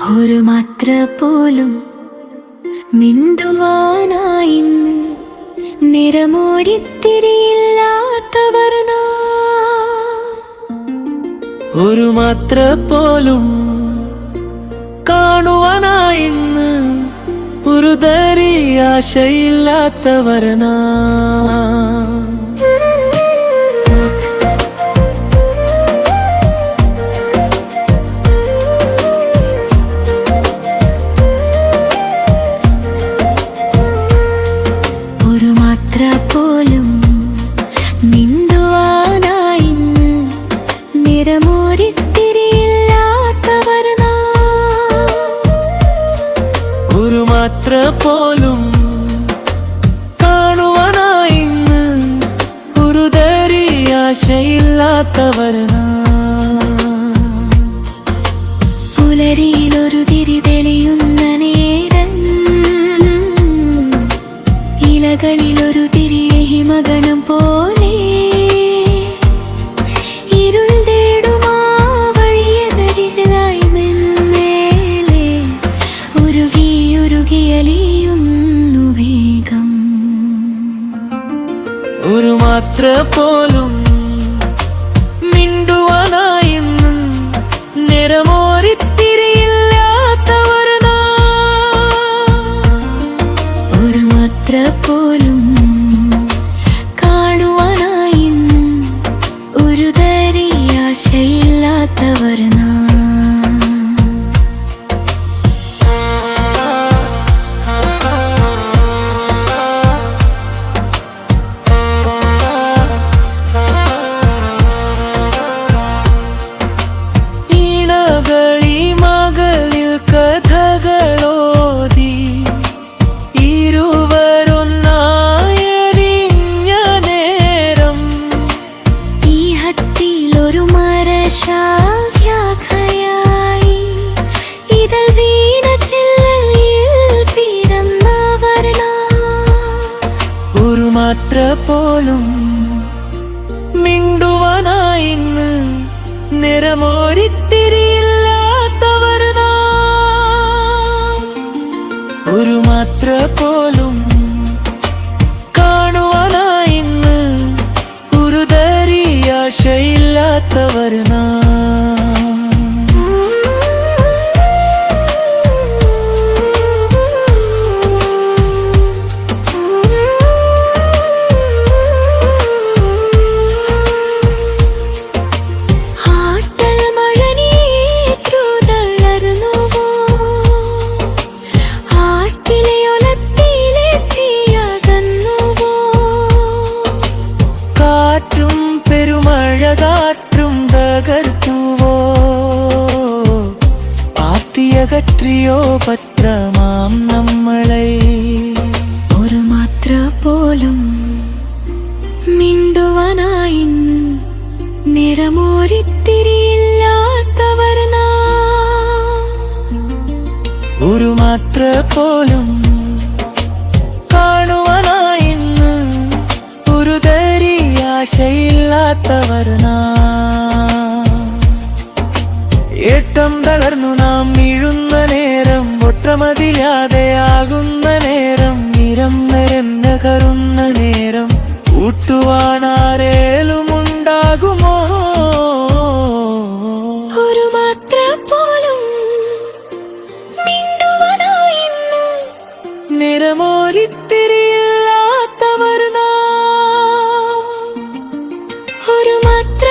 ഒരു മാത്ര പോലും മിണ്ടുവാനായിന്ന് നിറമോടിത്തിരിയില്ലാത്തവർ ഒരു മാത്ര പോലും കാണുവാനായിന്ന് ഒരു തരി ആശയില്ലാത്തവർ ഒരു മാത്ര പോലും മിണ്ടുവാനായിന്ന് നിറമോടിത്തിരിയില്ലാത്തവർ ഒരു മാത്ര പോലും കാണുവാനായിന്ന് ഒരു തരി ആശയില്ലാത്തവർ പുലരിയിലൊരു തിരി തെളിയുന്ന നേരം ഇലകളിലൊരു തിരിയെ ഹിമഗണം പോലെ ഇരുൾ തേടുമാ വഴിയകരികിലായി മെല്ലെ ഉരുകിയലിയുന്നു വേഗം ഒരു മാത്ര പോലും മിണ്ടുവാനായിന്ന് നിറമോരിത്തിരിയില്ലാത്തവർ ഒരു മാത്ര പോലും കാണുവാനായിന്ന് ഒരു തരി ആശയില്ലാത്തവർ കഥകളോതി ഇരുവരൊന്നായരിഞ്ഞ നേരം ഈ ഹത്തിലൊരു മരശാഖയായി ഇതൾ വീണ ചില്ലയിൽ പിറന്നവർ ഒരു മാത്ര പോലും മിണ്ടുവാനായിന്ന് നിറമോരിത്തിരിയില്ലാത്തവർ ഒരു മാത്ര പോലും കാണുവാനായിന്ന് ഒരു തരി ആശയില്ലാത്തവർ പെരുമഴകാറ്റും തകർത്തുവോ പാത്തിയകற்றிയോ പത്രമാം നമ്മളെ ഒരു മാത്ര പോലും മിണ്ടുവാനായിന്ന് നിറമോരിത്തിരിയില്ലാത്തവർ ഒരു മാത്ര പോലും കാണുവാനായിന്ന് ഒരു തരി ആശയില്ലാത്തവർ ഏട്ടം തളർന്നു നാം വീഴുന്ന നേരം ഒട്ടമതില്ലാതെയാകുന്ന നേരം നിരം നിരന്ന കറുന്ന നേരം കൂട്ടുവാനാരേലും ഉണ്ടാകുമോ ഒരു മാത്ര പോലും മിണ്ടുവാനായിന്ന് നിറമോരിത്തിരിയില്ലാത്തവർ ഒരു മാത്ര